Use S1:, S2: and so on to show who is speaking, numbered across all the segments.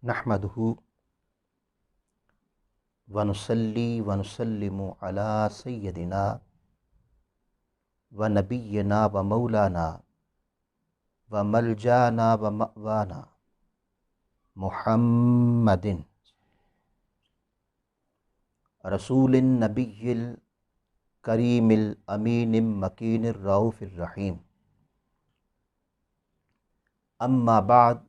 S1: نحمدہ ونصلی ونسلم علی سیدنا و نبینا و مولانا و ملجانا و مأوانا محمد رسول النبی الکریم الامین مکین الرؤوف الرحیم. اما بعد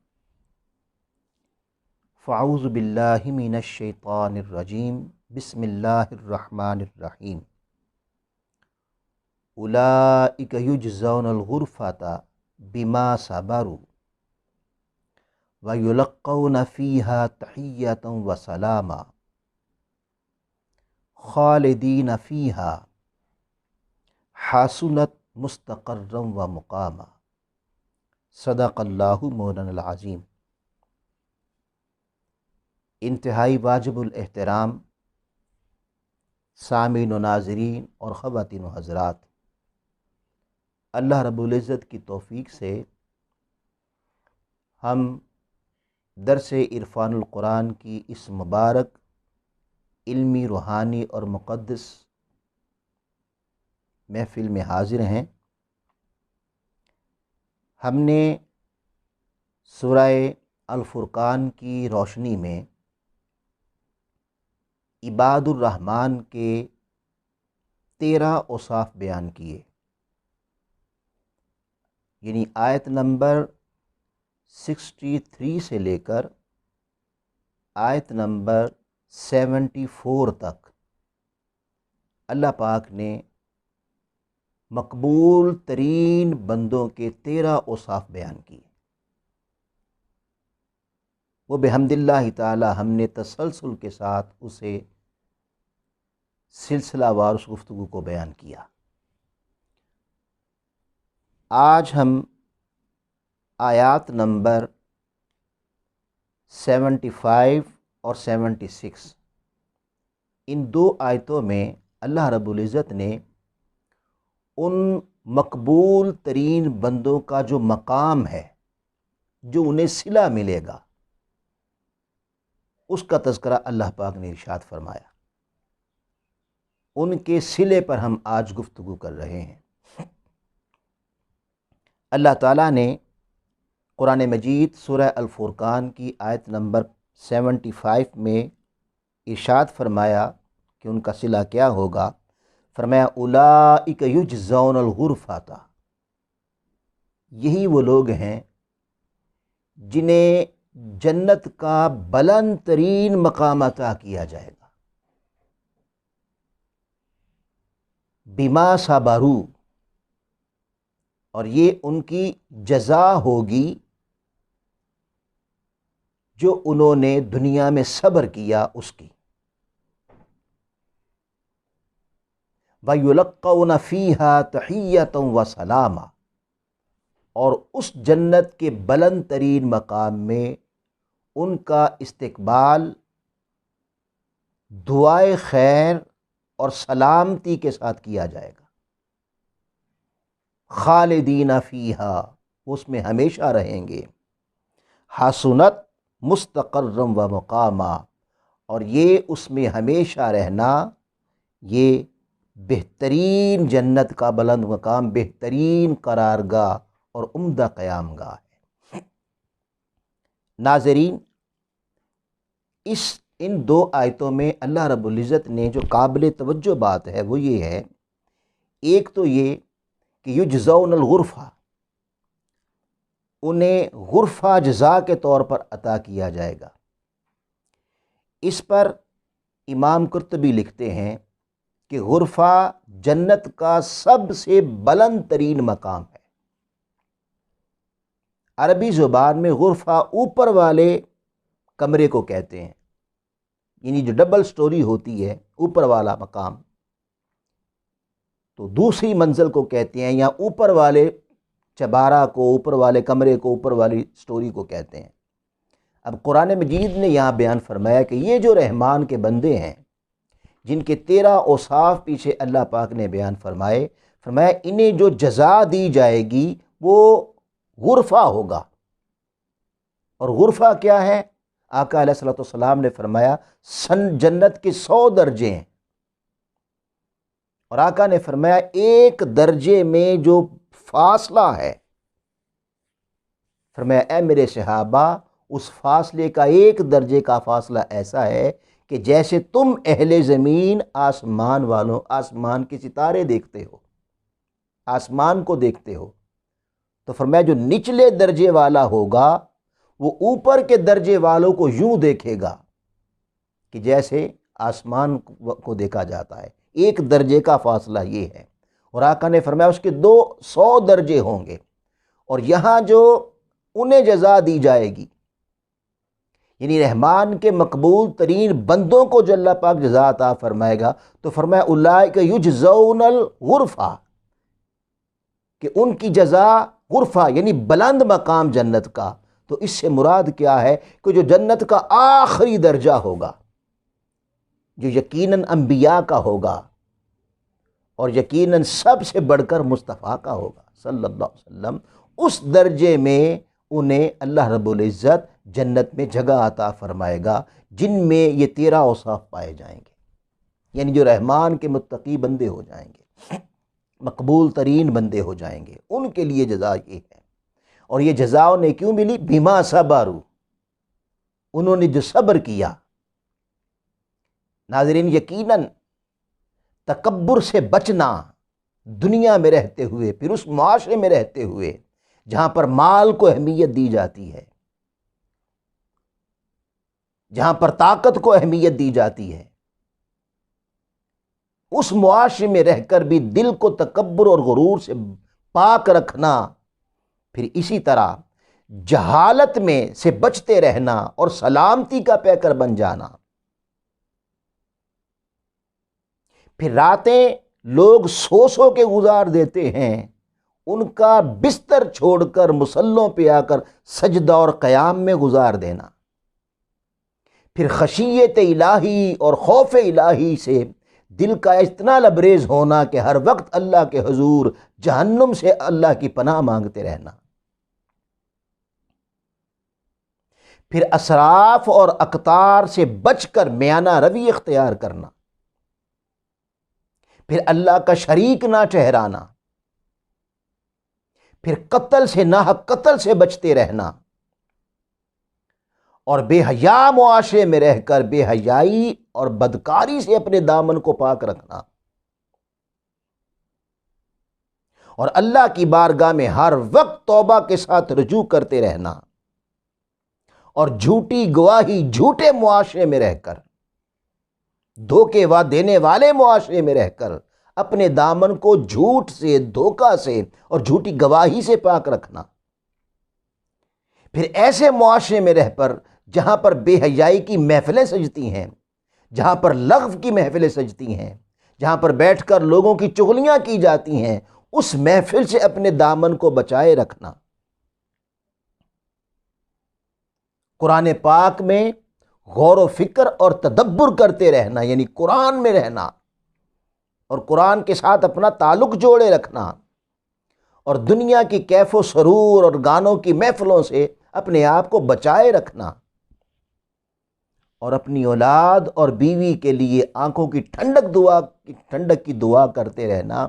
S1: فاعوذ باللہ من الشیطان الرجیم. بسم اللہ الرحمن الرحیم. اولئک یجزون الغرفۃ بما صبروا ویلقون فیہا تحیۃ وسلاما خالدین فیہا حسنت مستقرا ومقاما. صدق اللہ مولانا العظیم. انتہائی واجب الاحترام سامعین و ناظرین اور خواتین و حضرات، اللہ رب العزت کی توفیق سے ہم درس عرفان القرآن کی اس مبارک علمی، روحانی اور مقدس محفل میں حاضر ہیں. ہم نے سورہ الفرقان کی روشنی میں عباد الرحمن کے 13 اوصاف بیان کیے، یعنی آیت نمبر 63 سے لے کر آیت نمبر 74 تک اللہ پاک نے مقبول ترین بندوں کے 13 اوصاف بیان کیے. وہ بحمد اللہ تعالی ہم نے تسلسل کے ساتھ اسے سلسلہ وار اس گفتگو کو بیان کیا. آج ہم آیات نمبر 75 اور 76 ان دو آیتوں میں اللہ رب العزت نے ان مقبول ترین بندوں کا جو مقام ہے، جو انہیں صلہ ملے گا، اس کا تذکرہ اللہ پاک نے ارشاد فرمایا. ان کے صلے پر ہم آج گفتگو کر رہے ہیں. اللہ تعالیٰ نے قرآن مجید سورہ الفرقان کی آیت نمبر 75 میں ارشاد فرمایا کہ ان کا صلہ کیا ہوگا. فرمایا اولئک یجزون الغرفۃ، یہی وہ لوگ ہیں جنہیں جنت کا بلند ترین مقام عطا کیا جائے گا. بما صبروا، اور یہ ان کی جزا ہوگی جو انہوں نے دنیا میں صبر کیا اس کی. وَيُلَقَّوْنَ فِيهَا تَحِيَّةً وَسَلَامًا، اور اس جنت کے بلند ترین مقام میں ان کا استقبال دعائے خیر اور سلامتی کے ساتھ کیا جائے گا. خالدین فیہا، اس میں ہمیشہ رہیں گے. حسنت مستقرا و مقاما، اور یہ اس میں ہمیشہ رہنا یہ بہترین جنت کا بلند مقام، بہترین قرارگاہ اور عمدہ قیام گاہ ہے. ناظرین، ان دو آیتوں میں اللہ رب العزت نے جو قابل توجہ بات ہے وہ یہ ہے، ایک تو یہ کہ یجزون الغرفہ، انہیں غرفہ جزا کے طور پر عطا کیا جائے گا. اس پر امام قرطبی لکھتے ہیں کہ غرفہ جنت کا سب سے بلند ترین مقام ہے. عربی زبان میں غرفہ اوپر والے کمرے کو کہتے ہیں، یعنی جو ڈبل سٹوری ہوتی ہے، اوپر والا مقام، تو دوسری منزل کو کہتے ہیں، یا اوپر والے چبارہ کو، اوپر والے کمرے کو، اوپر والی سٹوری کو کہتے ہیں. اب قرآن مجید نے یہاں بیان فرمایا کہ یہ جو رحمان کے بندے ہیں جن کے 13 اوصاف پیچھے اللہ پاک نے بیان فرمایا انہیں جو جزا دی جائے گی وہ غرفہ ہوگا. اور غرفہ کیا ہے؟ آقا علیہ الصلوۃ والسلام نے فرمایا جنت کے 100 درجے ہیں، اور آقا نے فرمایا ایک درجے میں جو فاصلہ ہے، فرمایا اے میرے صحابہ اس فاصلے کا ایک درجے کا فاصلہ ایسا ہے کہ جیسے تم اہل زمین آسمان والوں آسمان کے ستارے دیکھتے ہو، آسمان کو دیکھتے ہو، تو فرمایا جو نچلے درجے والا ہوگا وہ اوپر کے درجے والوں کو یوں دیکھے گا کہ جیسے آسمان کو دیکھا جاتا ہے، ایک درجے کا فاصلہ یہ ہے۔ اور آقا نے فرمایا اس کے 200 درجے ہوں گے، اور یہاں جو انہیں جزا دی جائے گی، یعنی رحمان کے مقبول ترین بندوں کو جو اللہ پاک جزا عطا فرمائے گا، تو فرمایا اولئک یجزون الغرفہ، کہ ان کی جزا غرفہ یعنی بلند مقام جنت کا۔ تو اس سے مراد کیا ہے کہ جو جنت کا آخری درجہ ہوگا، جو یقیناً انبیاء کا ہوگا اور یقیناً سب سے بڑھ کر مصطفیٰ کا ہوگا صلی اللہ علیہ وسلم، اس درجے میں انہیں اللہ رب العزت جنت میں جگہ عطا فرمائے گا، جن میں یہ 13 اوصاف پائے جائیں گے، یعنی جو رحمان کے متقی بندے ہو جائیں گے، مقبول ترین بندے ہو جائیں گے، ان کے لیے جزا یہ ہے۔ اور یہ جزا انہیں کیوں ملی؟ بما صبروا، انہوں نے جو صبر کیا۔ ناظرین یقیناً تکبر سے بچنا دنیا میں رہتے ہوئے، پھر اس معاشرے میں رہتے ہوئے جہاں پر مال کو اہمیت دی جاتی ہے، جہاں پر طاقت کو اہمیت دی جاتی ہے، اس معاشرے میں رہ کر بھی دل کو تکبر اور غرور سے پاک رکھنا، پھر اسی طرح جہالت میں سے بچتے رہنا اور سلامتی کا پیکر بن جانا۔ پھر راتیں لوگ سو سو کے گزار دیتے ہیں، ان کا بستر چھوڑ کر مصلوں پہ آ کر سجدہ اور قیام میں گزار دینا۔ پھر خشیت الہی اور خوف الہی سے دل کا اتنا لبریز ہونا کہ ہر وقت اللہ کے حضور جہنم سے اللہ کی پناہ مانگتے رہنا۔ پھر اسراف اور اقتار سے بچ کر میانہ روی اختیار کرنا۔ پھر اللہ کا شریک نہ ٹھہرانا۔ پھر قتل سے، ناحق قتل سے بچتے رہنا، اور بے حیا معاشرے میں رہ کر بے حیائی اور بدکاری سے اپنے دامن کو پاک رکھنا، اور اللہ کی بارگاہ میں ہر وقت توبہ کے ساتھ رجوع کرتے رہنا، اور جھوٹی گواہی، جھوٹے معاشرے میں رہ کر، دھوکے دینے والے معاشرے میں رہ کر اپنے دامن کو جھوٹ سے، دھوکہ سے اور جھوٹی گواہی سے پاک رکھنا۔ پھر ایسے معاشرے میں رہ پر جہاں پر بے حیائی کی محفلیں سجتی ہیں، جہاں پر لغو کی محفلیں سجتی ہیں، جہاں پر بیٹھ کر لوگوں کی چغلیاں کی جاتی ہیں، اس محفل سے اپنے دامن کو بچائے رکھنا۔ قرآن پاک میں غور و فکر اور تدبر کرتے رہنا، یعنی قرآن میں رہنا اور قرآن کے ساتھ اپنا تعلق جوڑے رکھنا، اور دنیا کی کیف و سرور اور گانوں کی محفلوں سے اپنے آپ کو بچائے رکھنا، اور اپنی اولاد اور بیوی کے لیے آنکھوں کی ٹھنڈک کی دعا کرتے رہنا۔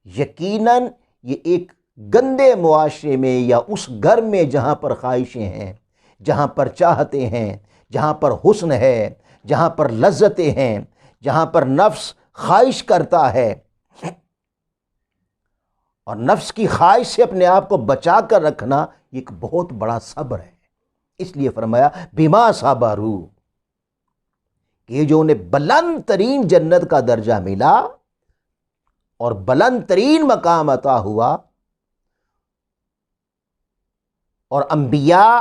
S1: یقیناً یہ ایک گندے معاشرے میں یا اس گھر میں جہاں پر خواہشیں ہیں، جہاں پر چاہتے ہیں، جہاں پر حسن ہے، جہاں پر لذتیں ہیں، جہاں پر نفس خواہش کرتا ہے، اور نفس کی خواہش سے اپنے آپ کو بچا کر رکھنا، یہ ایک بہت بڑا صبر ہے۔ اس لیے فرمایا بما صبروا، کہ یہ جو انہیں بلند ترین جنت کا درجہ ملا اور بلند ترین مقام عطا ہوا، اور انبیاء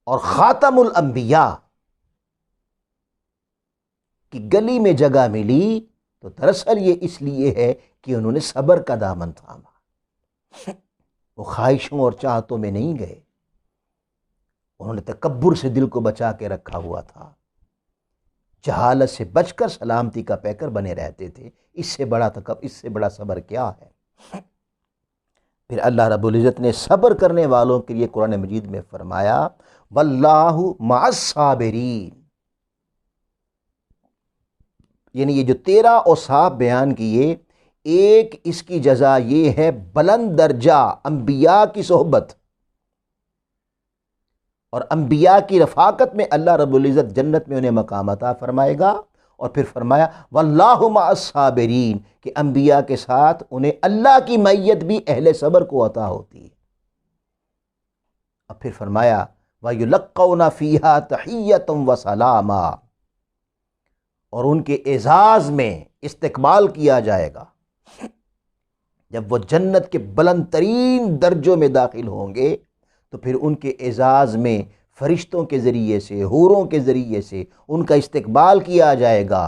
S1: اور خاتم الانبیاء کی گلی میں جگہ ملی، تو دراصل یہ اس لیے ہے کہ انہوں نے صبر کا دامن تھاما، وہ خواہشوں اور چاہتوں میں نہیں گئے، انہوں نے تکبر سے دل کو بچا کے رکھا ہوا تھا، جہالت سے بچ کر سلامتی کا پیکر بنے رہتے تھے۔ اس سے بڑا صبر کیا ہے؟ پھر اللہ رب العزت نے صبر کرنے والوں کے لیے قرآن مجید میں فرمایا واللہ مع الصابرین، یعنی یہ جو 13 اوصاف بیان کیے، ایک اس کی جزا یہ ہے بلند درجہ انبیاء کی صحبت اور انبیاء کی رفاقت میں اللہ رب العزت جنت میں انہیں مقام عطا فرمائے گا۔ اور پھر فرمایا واللہ مع الصابرین، کہ انبیاء کے ساتھ انہیں اللہ کی معیت بھی اہل صبر کو عطا ہوتی ہے۔ اور پھر فرمایا وَيُلَقَّوْنَ فِيهَا تَحِيَّةً وَسَلَامًا، اور ان کے اعزاز میں استقبال کیا جائے گا جب وہ جنت کے بلند ترین درجوں میں داخل ہوں گے، تو پھر ان کے اعزاز میں فرشتوں کے ذریعے سے، حوروں کے ذریعے سے ان کا استقبال کیا جائے گا،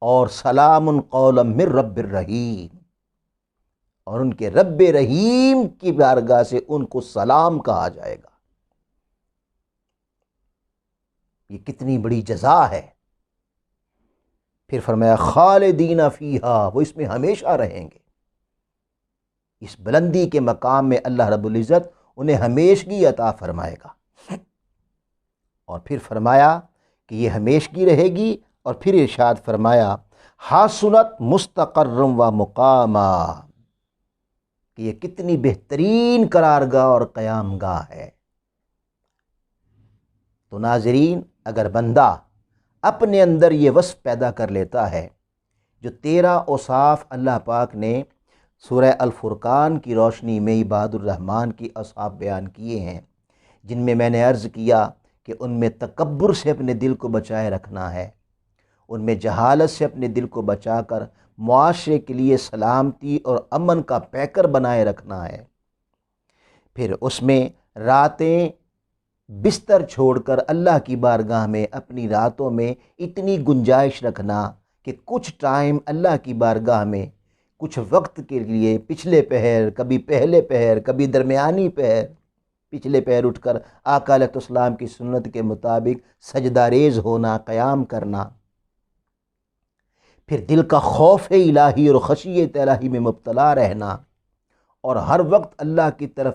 S1: اور سلام قولا من رب الرحیم، اور ان کے رب رحیم کی بارگاہ سے ان کو سلام کہا جائے گا۔ یہ کتنی بڑی جزا ہے۔ پھر فرمایا خالدین فیہا، وہ اس میں ہمیشہ رہیں گے۔ اس بلندی کے مقام میں اللہ رب العزت انہیں ہمیشگی عطا فرمائے گا۔ اور پھر فرمایا کہ یہ ہمیشگی رہے گی، اور پھر ارشاد فرمایا حسنت مستقرم و مقاما، کہ یہ کتنی بہترین قرارگاہ اور قیام گاہ ہے۔ تو ناظرین، اگر بندہ اپنے اندر یہ وصف پیدا کر لیتا ہے جو 13 اوصاف اللہ پاک نے سورہ الفرقان کی روشنی میں عباد الرحمن کی اوصاف بیان کیے ہیں، جن میں میں نے عرض کیا کہ ان میں تکبر سے اپنے دل کو بچائے رکھنا ہے، ان میں جہالت سے اپنے دل کو بچا کر معاشرے کے لیے سلامتی اور امن کا پیکر بنائے رکھنا ہے، پھر اس میں راتیں بستر چھوڑ کر اللہ کی بارگاہ میں اپنی راتوں میں اتنی گنجائش رکھنا کہ کچھ ٹائم اللہ کی بارگاہ میں کچھ وقت کے لیے پچھلے پہر، کبھی پہلے پہر، کبھی درمیانی پہر، پچھلے پہر اٹھ کر آقا علیہ السلام کی سنت کے مطابق سجدہ ریز ہونا، قیام کرنا، پھر دل کا خوف الہی اور خشیت الہی میں مبتلا رہنا، اور ہر وقت اللہ کی طرف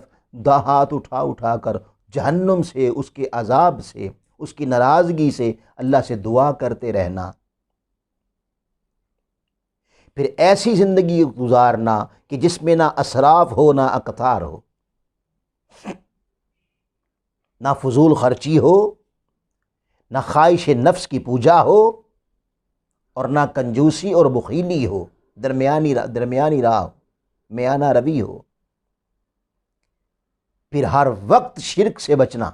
S1: ہاتھ اٹھا اٹھا کر جہنم سے، اس کے عذاب سے، اس کی ناراضگی سے اللہ سے دعا کرتے رہنا، پھر ایسی زندگی گزارنا کہ جس میں نہ اسراف ہو، نہ اقتار ہو، نہ فضول خرچی ہو، نہ خواہش نفس کی پوجا ہو، اور نہ کنجوسی اور بخیلی ہو، درمیانی راہ، میانہ روی ہو، پھر ہر وقت شرک سے بچنا،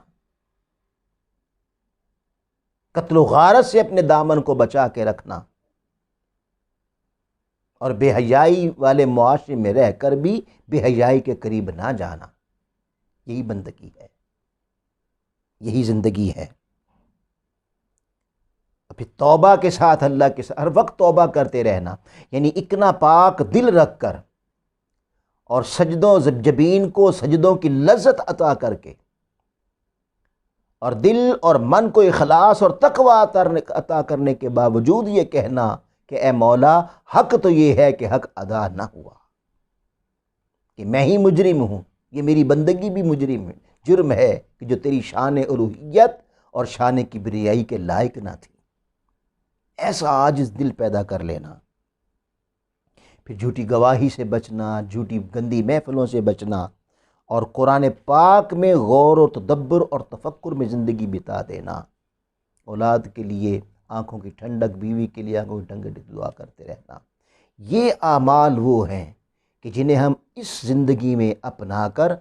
S1: قتل و غارت سے اپنے دامن کو بچا کے رکھنا، اور بے حیائی والے معاشرے میں رہ کر بھی بے حیائی کے قریب نہ جانا۔ یہی بندگی ہے، یہی زندگی ہے۔ پھر توبہ کے ساتھ اللہ کے ساتھ ہر وقت توبہ کرتے رہنا، یعنی اکنا پاک دل رکھ کر اور سجدوں جبین کو سجدوں کی لذت عطا کر کے، اور دل اور من کو اخلاص اور تقوی عطا کرنے کے باوجود یہ کہنا کہ اے مولا، حق تو یہ ہے کہ حق ادا نہ ہوا، کہ میں ہی مجرم ہوں، یہ میری بندگی بھی جرم ہے کہ جو تیری شان الوہیت اور شان کبریائی کے لائق نہ تھی۔ ایسا عاجز دل پیدا کر لینا، پھر جھوٹی گواہی سے بچنا، جھوٹی گندی محفلوں سے بچنا، اور قرآن پاک میں غور و تدبر اور تفکر میں زندگی بتا دینا، اولاد کے لیے آنکھوں کی ٹھنڈک، بیوی کے لیے آنکھوں کی ٹھنڈک دعا کرتے رہنا۔ یہ اعمال وہ ہیں کہ جنہیں ہم اس زندگی میں اپنا کر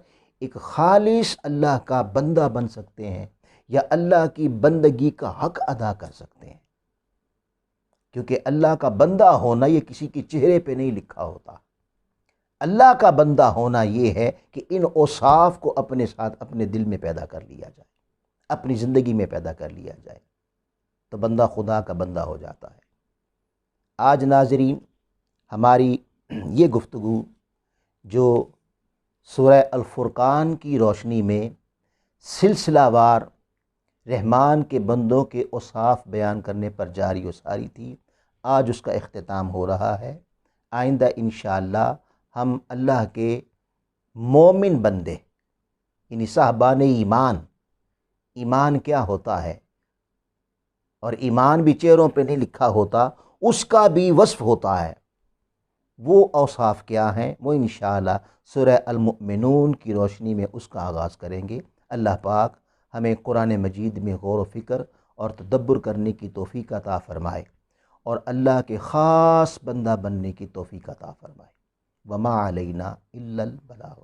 S1: ایک خالص اللہ کا بندہ بن سکتے ہیں، یا اللہ کی بندگی کا حق ادا کر سکتے ہیں، کیونکہ اللہ کا بندہ ہونا یہ کسی کے چہرے پہ نہیں لکھا ہوتا۔ اللہ کا بندہ ہونا یہ ہے کہ ان اوصاف کو اپنے ساتھ اپنے دل میں پیدا کر لیا جائے، اپنی زندگی میں پیدا کر لیا جائے، تو بندہ خدا کا بندہ ہو جاتا ہے۔ آج ناظرین، ہماری یہ گفتگو جو سورہ الفرقان کی روشنی میں سلسلہ وار رحمان کے بندوں کے اوصاف بیان کرنے پر جاری و ساری تھی، آج اس کا اختتام ہو رہا ہے۔ آئندہ انشاءاللہ ہم اللہ کے مومن بندے، یعنی صاحبان ایمان ایمان کیا ہوتا ہے، اور ایمان بھی چہروں پہ نہیں لکھا ہوتا، اس کا بھی وصف ہوتا ہے۔ وہ اوصاف کیا ہیں، وہ انشاءاللہ سورہ المؤمنون کی روشنی میں اس کا آغاز کریں گے۔ اللہ پاک ہمیں قرآن مجید میں غور و فکر اور تدبر کرنے کی توفیق عطا فرمائے، اور اللہ کے خاص بندہ بننے کی توفیق عطا فرمائے۔ وما علینا الا البلاغ۔